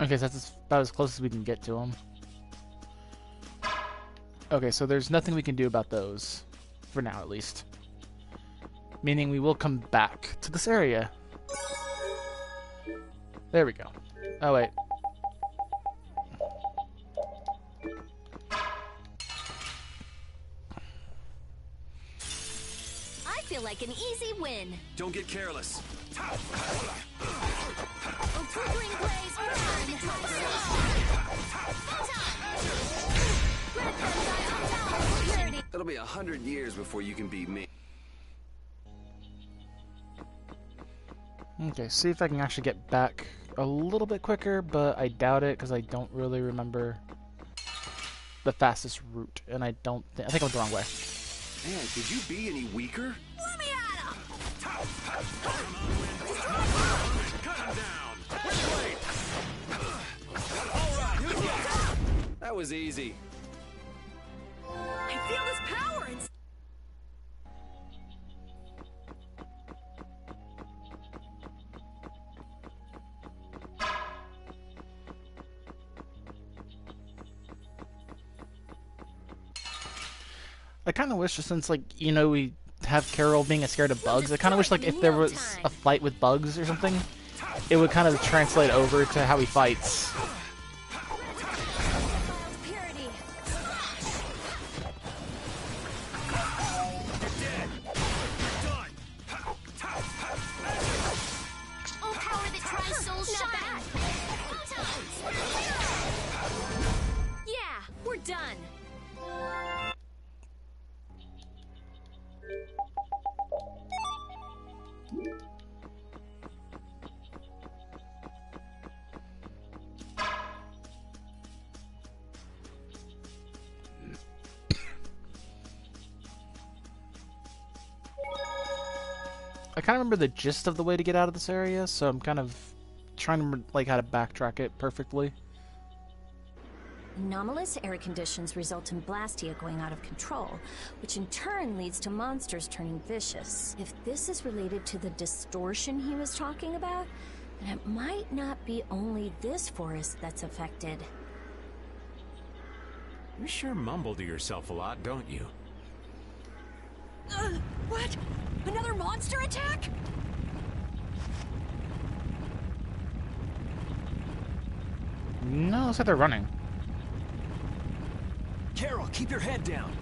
Okay, so that's about as close as we can get to them. Okay, so there's nothing we can do about those. For now, at least. Meaning we will come back to this area. There we go. Oh, wait. I feel like an easy win. Don't get careless. A twinkling blaze burn. It'll be 100 years before you can beat me. Okay, see if I can actually get back a little bit quicker, but I doubt it because I don't really remember the fastest route, and I think I went the wrong way. Man, could you be any weaker? Let me at him! Cut him down! Wait! All right, who's next? That was easy. I feel this power and... I kind of wish, since, like, you know, we have Carol being scared of bugs, I kind of wish, like, if there was a fight with bugs or something, it would kind of translate over to how he fights. Yeah, we're done. I kind of remember the gist of the way to get out of this area, so I'm kind of trying to remember, like, how to backtrack it perfectly. Anomalous air conditions result in Blastia going out of control, which in turn leads to monsters turning vicious. If this is related to the distortion he was talking about, then it might not be only this forest that's affected. You sure mumble to yourself a lot, don't you? What? Another monster attack? No, looks like they're running. Carol, keep your head down.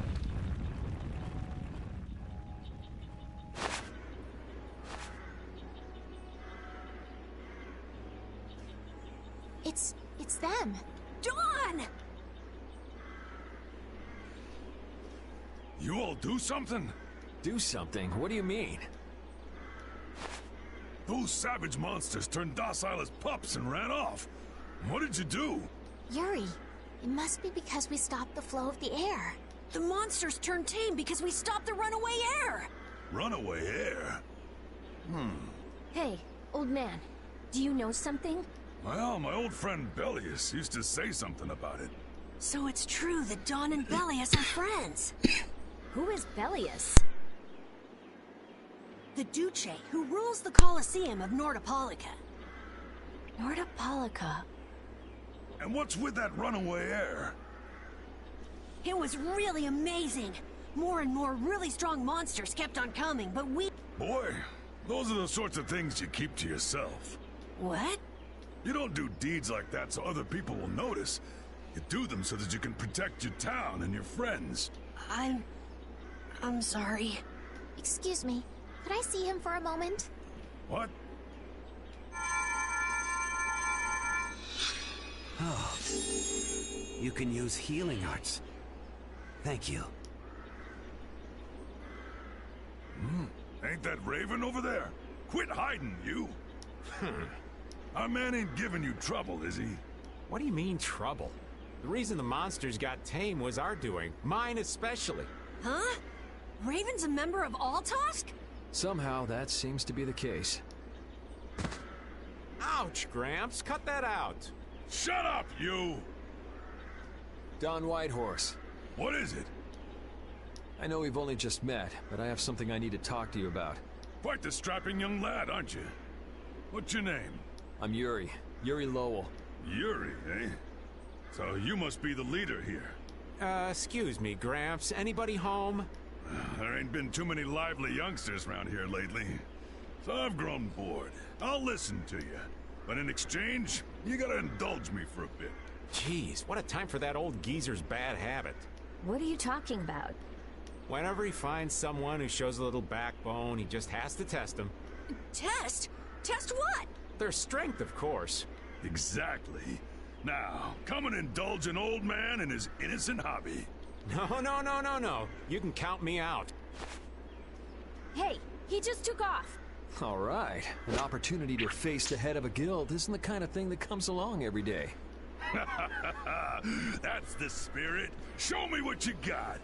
It's them. Dawn! You all do something? Do something? What do you mean? Those savage monsters turned docile as pups and ran off. What did you do? Yuri, it must be because we stopped the flow of the air. The monsters turned tame because we stopped the runaway air. Runaway air? Hey, old man, do you know something? Well, my old friend Bellius used to say something about it. So it's true that Dawn and Bellius are friends. Who is Bellius? The Duce, who rules the Colosseum of Nordopolica. Nordopolica. And what's with that runaway air? It was really amazing. More and more really strong monsters kept on coming, but we... Boy, those are the sorts of things you keep to yourself. What? You don't do deeds like that so other people will notice. You do them so that you can protect your town and your friends. I'm sorry. Excuse me, could I see him for a moment? What? Oh. You can use healing arts. Thank you. Ain't that Raven over there? Quit hiding, you! Our man ain't giving you trouble, is he? What do you mean, trouble? The reason the monsters got tame was our doing. Mine especially. Huh? Raven's a member of Altosk? Somehow that seems to be the case. Ouch, Gramps. Cut that out. Shut up, you! Don Whitehorse. What is it? I know we've only just met, but I have something I need to talk to you about. Quite the strapping young lad, aren't you? What's your name? I'm Yuri. Yuri Lowell. Yuri, eh? So you must be the leader here. Excuse me, Gramps. Anybody home? There ain't been too many lively youngsters around here lately. So I've grown bored. I'll listen to you. But in exchange, you gotta indulge me for a bit. Jeez, what a time for that old geezer's bad habit. What are you talking about? Whenever he finds someone who shows a little backbone, he just has to test them. Test? Test what? Their strength, of course. Exactly. Now, come and indulge an old man in his innocent hobby. No. You can count me out. Hey, he just took off. All right. An opportunity to face the head of a guild isn't the kind of thing that comes along every day. That's the spirit. Show me what you got.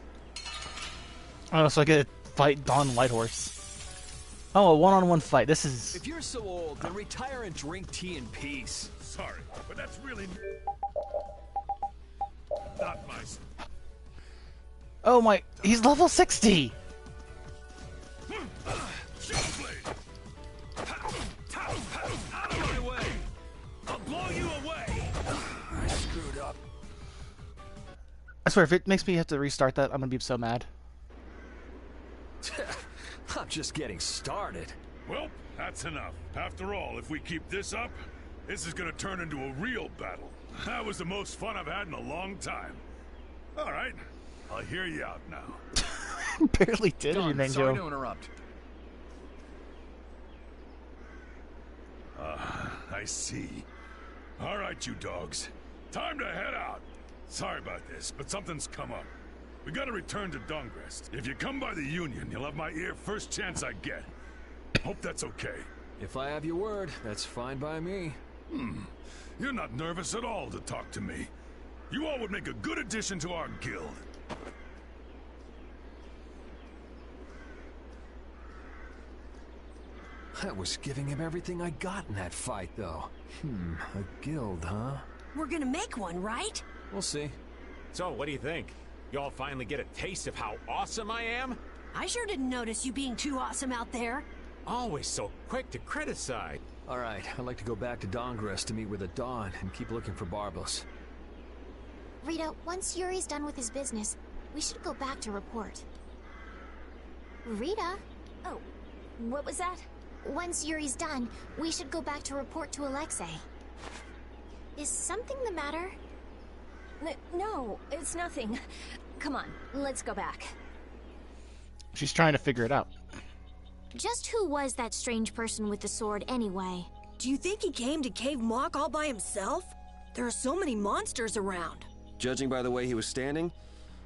Oh, so I get to fight Don Whitehorse. Oh, a one-on-one fight. This is... If you're so old, then retire and drink tea in peace. Sorry, but that's really not my... Oh my... He's level 60! Shield blade! Out of my way! I'll blow you away! I screwed up. I swear, if it makes me have to restart that, I'm gonna be so mad. I'm just getting started. Well, that's enough. After all, if we keep this up, this is gonna turn into a real battle. That was the most fun I've had in a long time. All right, I'll hear you out now. Barely did anything, sorry Joe. to interrupt. I see. All right, you dogs. Time to head out. Sorry about this, but something's come up. We gotta return to Dongrest. If you come by the Union, you'll have my ear first chance I get. Hope that's okay. If I have your word, that's fine by me. You're not nervous at all to talk to me. You all would make a good addition to our guild. I was giving him everything I got in that fight, though. A guild, huh? We're gonna make one, right? We'll see. So, what do you think? Y'all finally get a taste of how awesome I am? I sure didn't notice you being too awesome out there. Always so quick to criticize. All right, I'd like to go back to Dongrest to meet with the Dawn and keep looking for Barbos. Rita, once Yuri's done with his business, we should go back to report. Rita? Oh, what was that? Once Yuri's done, we should go back to report to Alexei. Is something the matter? No, it's nothing. Come on, let's go back. She's trying to figure it out. Just who was that strange person with the sword anyway? Do you think he came to Cave Mock all by himself? There are so many monsters around. Judging by the way he was standing,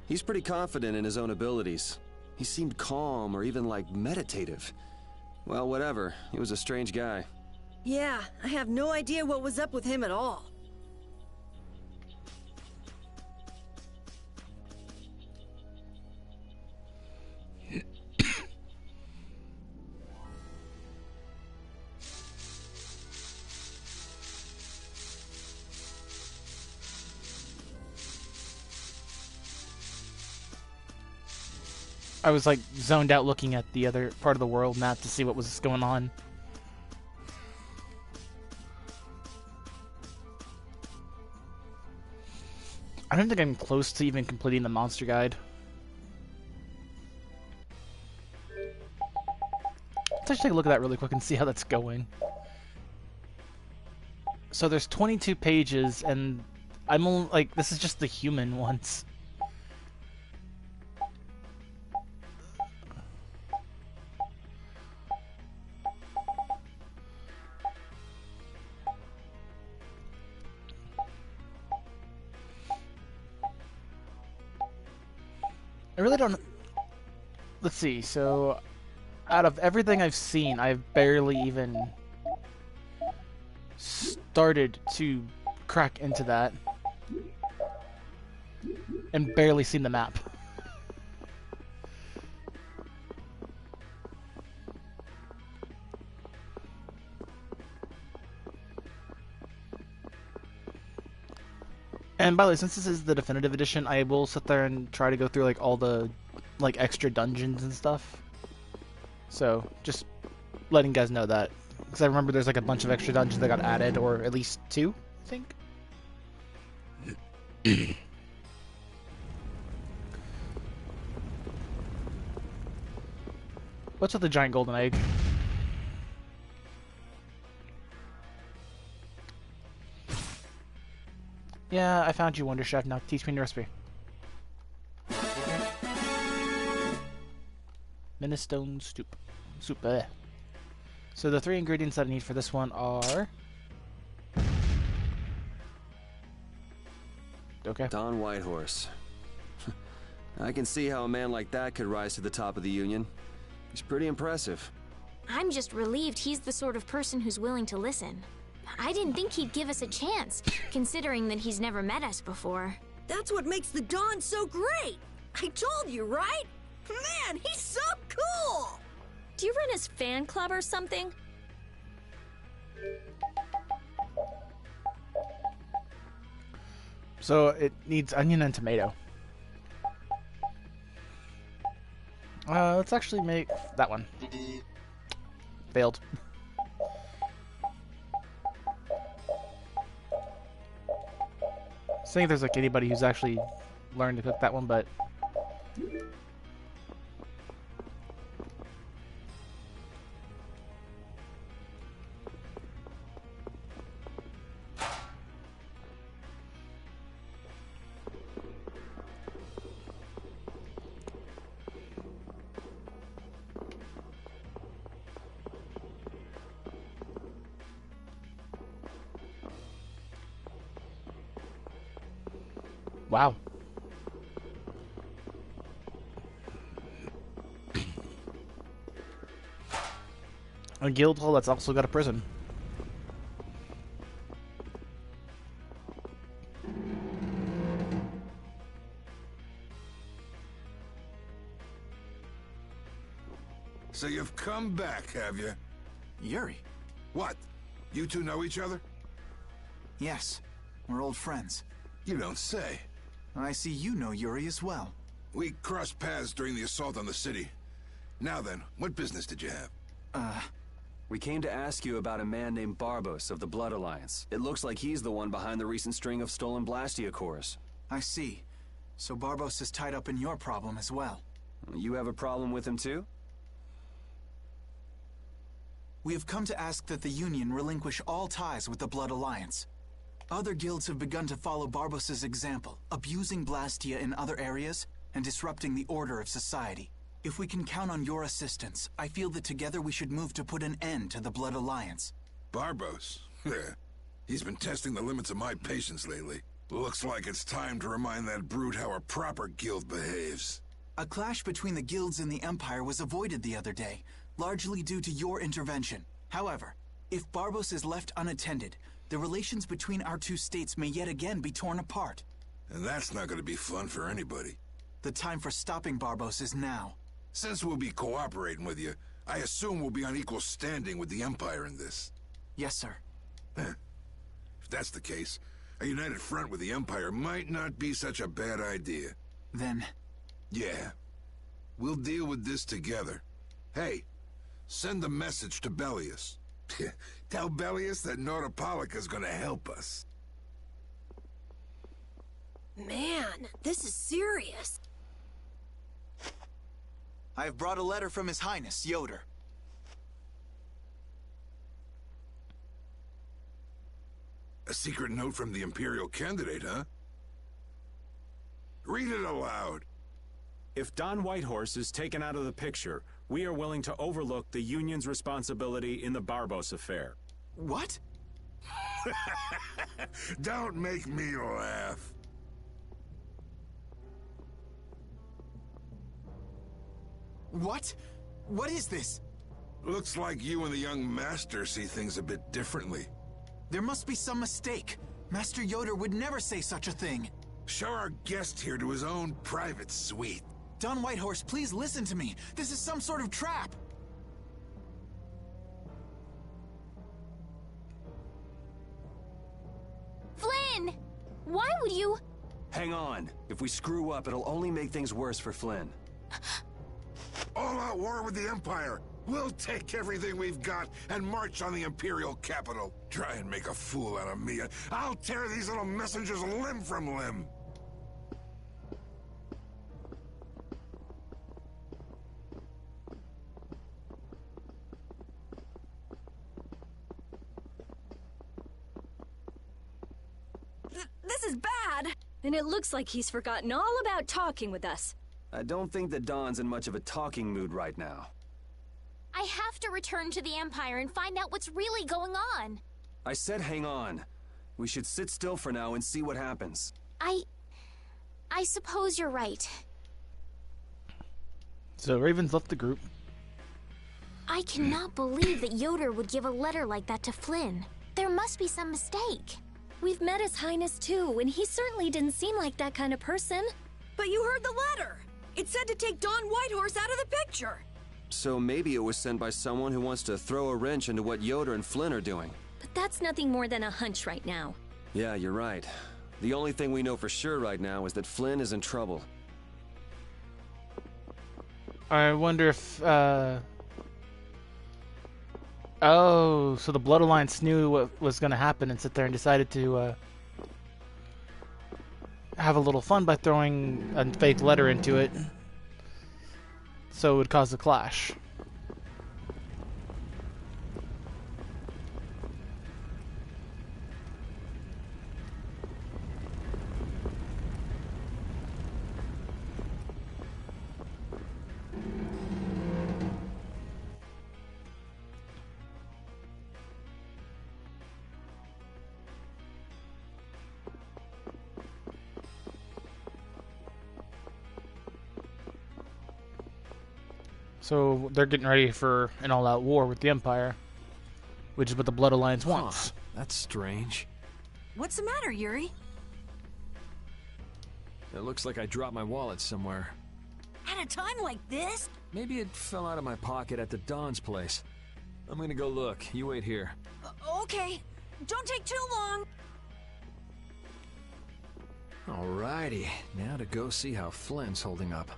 he's pretty confident in his own abilities. He seemed calm or even like meditative. Well, whatever. He was a strange guy. Yeah, I have no idea what was up with him at all. I was like zoned out looking at the other part of the world map to see what was going on. I don't think I'm close to even completing the monster guide. Let's just take a look at that really quick and see how that's going. So there's 22 pages, and I'm only, like, this is just the human ones. I really don't... Let's see, so... Out of everything I've seen, I've barely even... started to crack into that. And barely seen the map. And by the way, since this is the definitive edition, I will sit there and try to go through like all the like extra dungeons and stuff. So just letting you guys know that, because I remember there's like a bunch of extra dungeons that got added, or at least 2, I think. What's with the giant golden egg? Yeah, I found you, Wonder Chef. Now teach me the recipe. Minestrone soup. So the 3 ingredients that I need for this one are... Okay. Don Whitehorse. I can see how a man like that could rise to the top of the Union. He's pretty impressive. I'm just relieved he's the sort of person who's willing to listen. I didn't think he'd give us a chance, considering that he's never met us before. That's what makes the Don so great! I told you, right? Man, he's so cool! Do you run his fan club or something? So it needs onion and tomato. Let's actually make that one. Failed. Saying there's like anybody who's actually learned to cook that one, but wow. A guild hall that's also got a prison. So you've come back, have you? Yuri? What? You two know each other? Yes, we're old friends. You don't say. I see you know Yuri as well. We crossed paths during the assault on the city. Now then, what business did you have? We came to ask you about a man named Barbos of the Blood Alliance. It looks like he's the one behind the recent string of stolen Blastia cores. I see. So Barbos is tied up in your problem as well. You have a problem with him too? We have come to ask that the Union relinquish all ties with the Blood Alliance. Other guilds have begun to follow Barbos' example, abusing Blastia in other areas and disrupting the order of society. If we can count on your assistance, I feel that together we should move to put an end to the Blood Alliance. Barbos? He's been testing the limits of my patience lately. Looks like it's time to remind that brute how a proper guild behaves. A clash between the guilds and the Empire was avoided the other day, largely due to your intervention. However, if Barbos is left unattended, the relations between our two states may yet again be torn apart. And that's not going to be fun for anybody. The time for stopping Barbos is now. Since we'll be cooperating with you, I assume we'll be on equal standing with the Empire in this. Yes, sir. If that's the case, a united front with the Empire might not be such a bad idea. Then... Yeah. We'll deal with this together. Hey, send a message to Bellius. Tell Bellius that Nordopolica's gonna help us. Man, this is serious. I have brought a letter from His Highness, Yoder. A secret note from the Imperial candidate, huh? Read it aloud. If Don Whitehorse is taken out of the picture, we are willing to overlook the Union's responsibility in the Barbos affair. What? Don't make me laugh. What? What is this? Looks like you and the young master see things a bit differently. There must be some mistake. Master Yoder would never say such a thing. Show our guest here to his own private suite. Don Whitehorse, please listen to me. This is some sort of trap. Flynn! Why would you... Hang on. If we screw up, it'll only make things worse for Flynn. All-out war with the Empire. We'll take everything we've got and march on the Imperial capital. Try and make a fool out of me. I'll tear these little messengers limb from limb. This is bad. And it looks like he's forgotten all about talking with us. I don't think that Don's in much of a talking mood right now. I have to return to the Empire and find out what's really going on. I said hang on. We should sit still for now and see what happens. I suppose you're right. So Raven's left the group. I cannot believe that Yoder would give a letter like that to Flynn. There must be some mistake. We've met His Highness too, and he certainly didn't seem like that kind of person. But you heard the letter. It said to take Don Whitehorse out of the picture. So maybe it was sent by someone who wants to throw a wrench into what Yoder and Flynn are doing. But that's nothing more than a hunch right now. Yeah, you're right. The only thing we know for sure right now is that Flynn is in trouble. I wonder if, oh, so the Blood Alliance knew what was going to happen and sit there and decided to, have a little fun by throwing a fake letter into it. So it would cause a clash. So they're getting ready for an all-out war with the Empire, which is what the Blood Alliance wants. That's strange. What's the matter, Yuri? It looks like I dropped my wallet somewhere. At a time like this? Maybe it fell out of my pocket at the Don's place. I'm gonna go look. You wait here. Okay. Don't take too long. Alrighty. Now to go see how Flynn's holding up.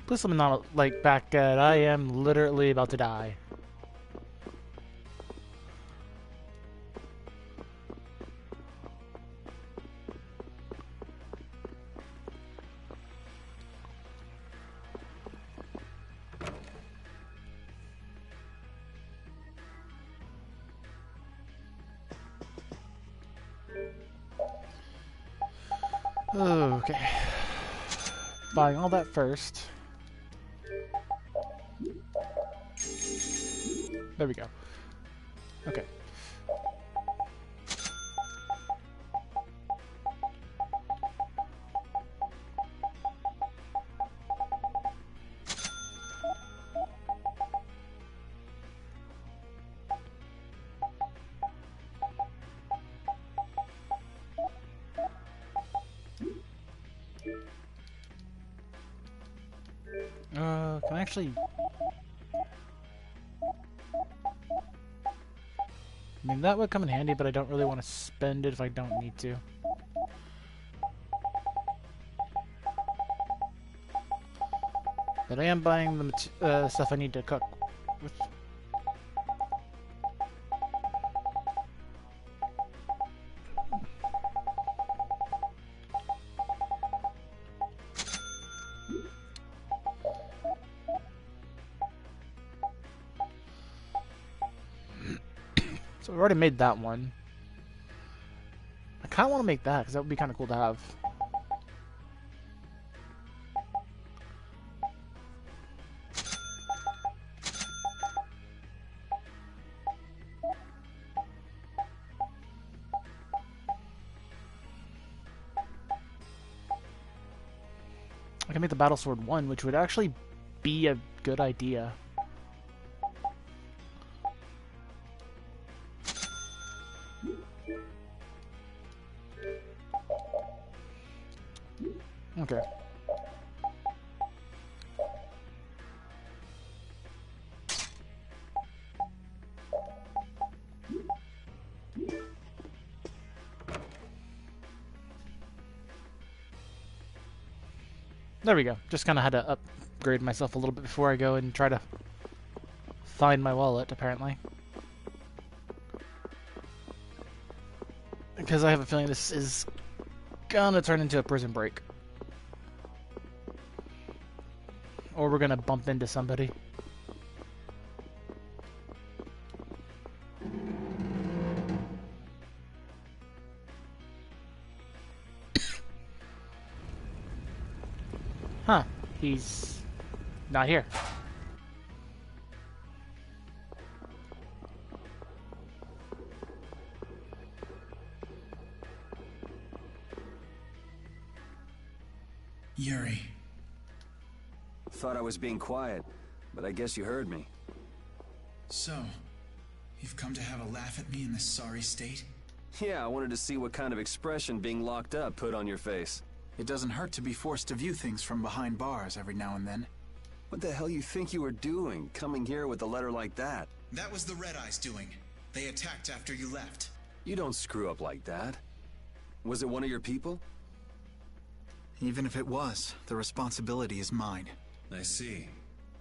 Plus, I'm not like back at. I am literally about to die. Okay. Buying all that first. There we go. Okay. Can I actually... I mean, that would come in handy, but I don't really want to spend it if I don't need to. But I am buying the stuff I need to cook. Which... So we already made that one. I kind of want to make that because that would be kind of cool to have. I can make the battle sword 1, which would actually be a good idea. Okay. There we go. Just kind of had to upgrade myself a little bit before I go and try to find my wallet, apparently. Because I have a feeling this is gonna turn into a prison break. Or we're gonna bump into somebody. Huh, he's not here. Yuri. Thought I was being quiet, but I guess you heard me. So, you've come to have a laugh at me in this sorry state? Yeah, I wanted to see what kind of expression being locked up put on your face. It doesn't hurt to be forced to view things from behind bars every now and then. What the hell you think you were doing, coming here with a letter like that? That was the Red Eyes doing. They attacked after you left. You don't screw up like that. Was it one of your people? Even if it was, the responsibility is mine. I see.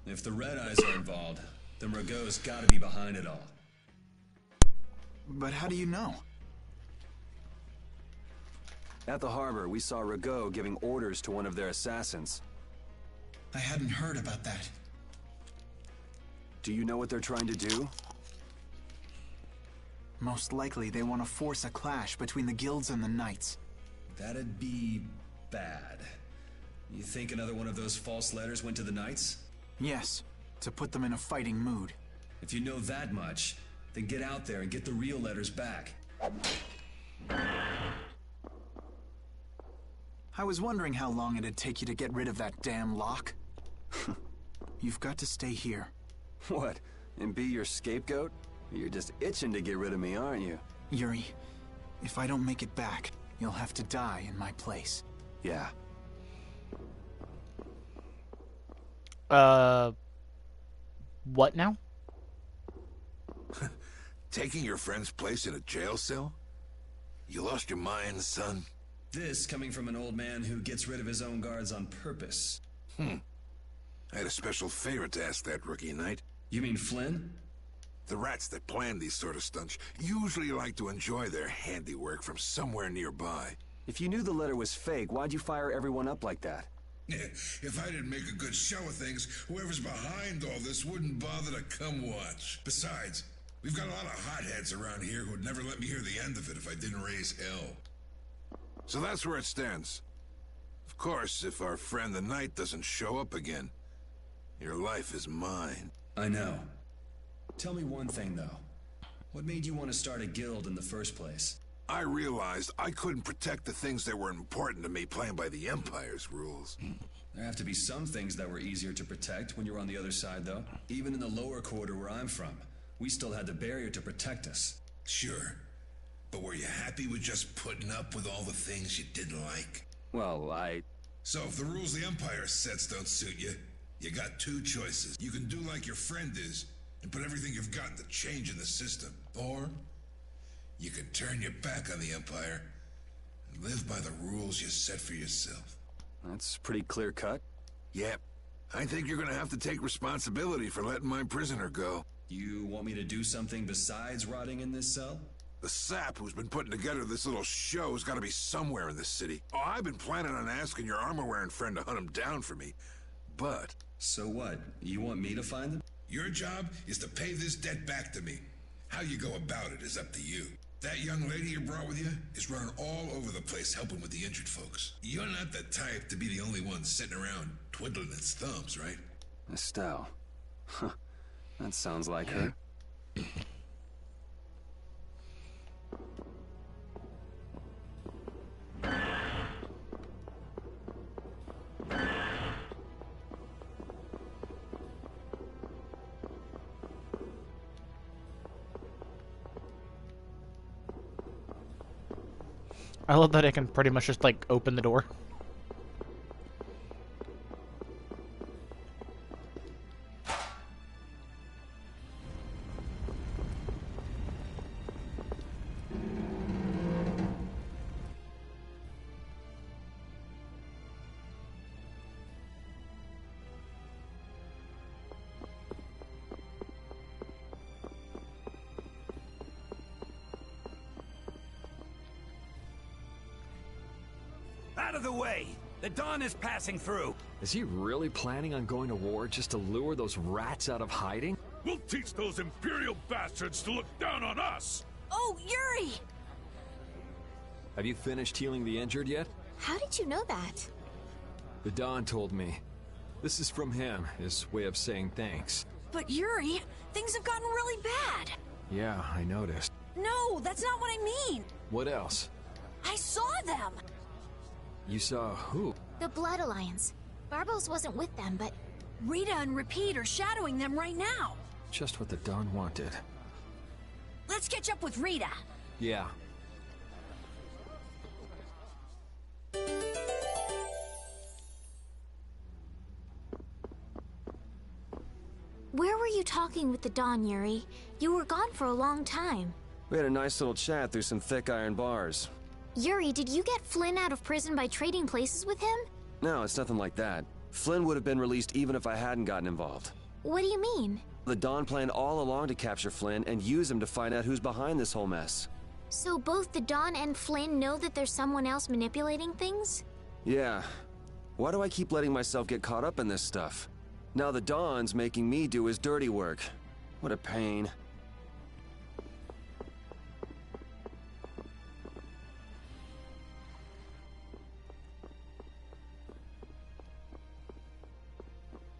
If the Red Eyes are involved, then Rago's gotta be behind it all. But how do you know? At the harbor, we saw Rago giving orders to one of their assassins. I hadn't heard about that. Do you know what they're trying to do? Most likely they want to force a clash between the guilds and the knights. That'd be bad. You think another one of those false letters went to the knights? Yes, to put them in a fighting mood. If you know that much, then get out there and get the real letters back. I was wondering how long it'd take you to get rid of that damn lock. You've got to stay here. What? And be your scapegoat? You're just itching to get rid of me, aren't you? Yuri, if I don't make it back, you'll have to die in my place. Yeah. What now? Taking your friend's place in a jail cell? You lost your mind, son? This coming from an old man who gets rid of his own guards on purpose. I had a special favor to ask that rookie knight. You mean Flynn? The rats that plan these sort of stunts usually like to enjoy their handiwork from somewhere nearby. If you knew the letter was fake, why'd you fire everyone up like that? If I didn't make a good show of things, whoever's behind all this wouldn't bother to come watch. Besides, we've got a lot of hotheads around here who'd never let me hear the end of it if I didn't raise hell. So that's where it stands. Of course, if our friend the Knight doesn't show up again, your life is mine. I know. Tell me one thing, though. What made you want to start a guild in the first place? I realized I couldn't protect the things that were important to me playing by the Empire's rules. There have to be some things that were easier to protect when you're on the other side, though. Even in the lower quarter where I'm from, we still had the barrier to protect us. Sure. But were you happy with just putting up with all the things you didn't like? Well, So if the rules the Empire sets don't suit you, you got two choices. You can do like your friend is, and put everything you've got into change in the system. Or you can turn your back on the Empire and live by the rules you set for yourself. That's pretty clear cut. Yep. I think you're gonna have to take responsibility for letting my prisoner go. You want me to do something besides rotting in this cell? The sap who's been putting together this little show's gotta be somewhere in this city. Oh, I've been planning on asking your armor-wearing friend to hunt him down for me. But... So what? You want me to find them? Your job is to pay this debt back to me. How you go about it is up to you. That young lady you brought with you is running all over the place helping with the injured folks. You're not the type to be the only one sitting around twiddling its thumbs, right? Estelle. Huh. That sounds like her. I love that I can pretty much just, like, open the door. of the way! The Dawn is passing through! Is he really planning on going to war just to lure those rats out of hiding? We'll teach those Imperial bastards to look down on us! Oh, Yuri! Have you finished healing the injured yet? How did you know that? The Don told me. This is from him, his way of saying thanks. But Yuri, things have gotten really bad. Yeah, I noticed. No, that's not what I mean. What else? I saw them. You saw who? The Blood Alliance. Barbos wasn't with them, but... Rita and Repeat are shadowing them right now. Just what the Don wanted. Let's catch up with Rita. Yeah. Where were you talking with the Dawn, Yuri? You were gone for a long time. We had a nice little chat through some thick iron bars. Yuri, did you get Flynn out of prison by trading places with him? No, it's nothing like that. Flynn would have been released even if I hadn't gotten involved. What do you mean? The Dawn planned all along to capture Flynn and use him to find out who's behind this whole mess. So both the Dawn and Flynn know that there's someone else manipulating things? Yeah. Why do I keep letting myself get caught up in this stuff? Now the Dawn's making me do his dirty work. What a pain.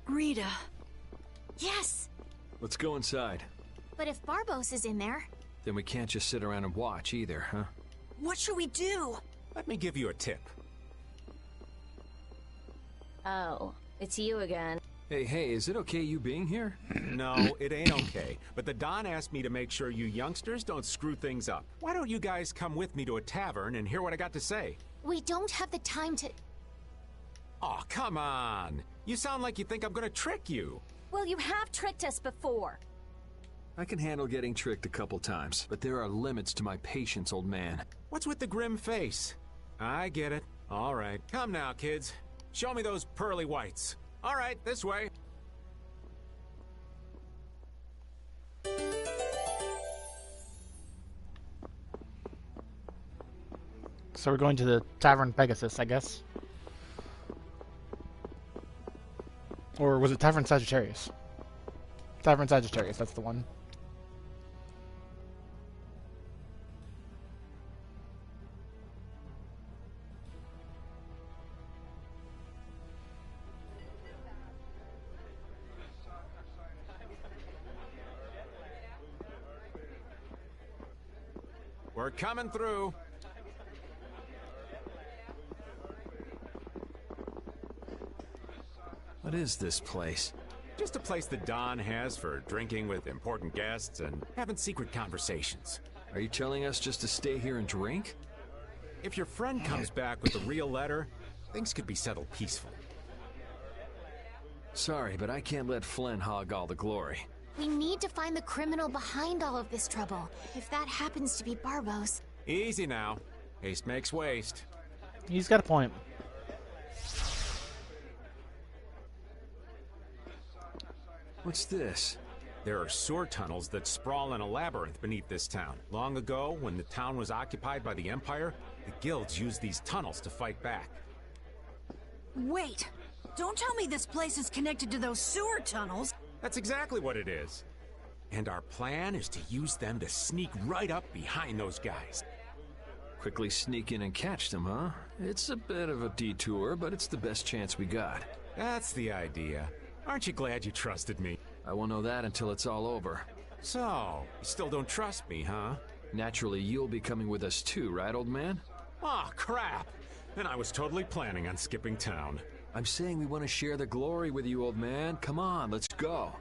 Rita. Yes! Let's go inside. But if Barbos is in there... Then we can't just sit around and watch either, huh? What should we do? Let me give you a tip. Oh, it's you again. Hey, is it okay you being here? No, it ain't okay. But the Don asked me to make sure you youngsters don't screw things up. Why don't you guys come with me to a tavern and hear what I got to say? We don't have the time to... Oh, come on. You sound like you think I'm gonna trick you. Well, you have tricked us before. I can handle getting tricked a couple times, but there are limits to my patience, old man. What's with the grim face? I get it. All right. Come now, kids. Show me those pearly whites. All right, this way. So we're going to the Tavern Pegasus, I guess. Or was it Tavern Sagittarius? Tavern Sagittarius, that's the one. We're coming through. What is this place? Just a place the Don has for drinking with important guests and having secret conversations. Are you telling us just to stay here and drink? If your friend comes back with a real letter, things could be settled peacefully. Sorry, but I can't let Flynn hog all the glory. We need to find the criminal behind all of this trouble. If that happens to be Barbos. Easy now. Haste makes waste. He's got a point. What's this? There are sewer tunnels that sprawl in a labyrinth beneath this town. Long ago, when the town was occupied by the Empire, the guilds used these tunnels to fight back. Wait! Don't tell me this place is connected to those sewer tunnels! That's exactly what it is. And our plan is to use them to sneak right up behind those guys. Quickly sneak in and catch them, huh? It's a bit of a detour, but it's the best chance we got. That's the idea. Aren't you glad you trusted me? I won't know that until it's all over. So, you still don't trust me, huh? Naturally, you'll be coming with us too, right, old man? Oh, crap! Then I was totally planning on skipping town. I'm saying we want to share the glory with you, old man. Come on, let's go.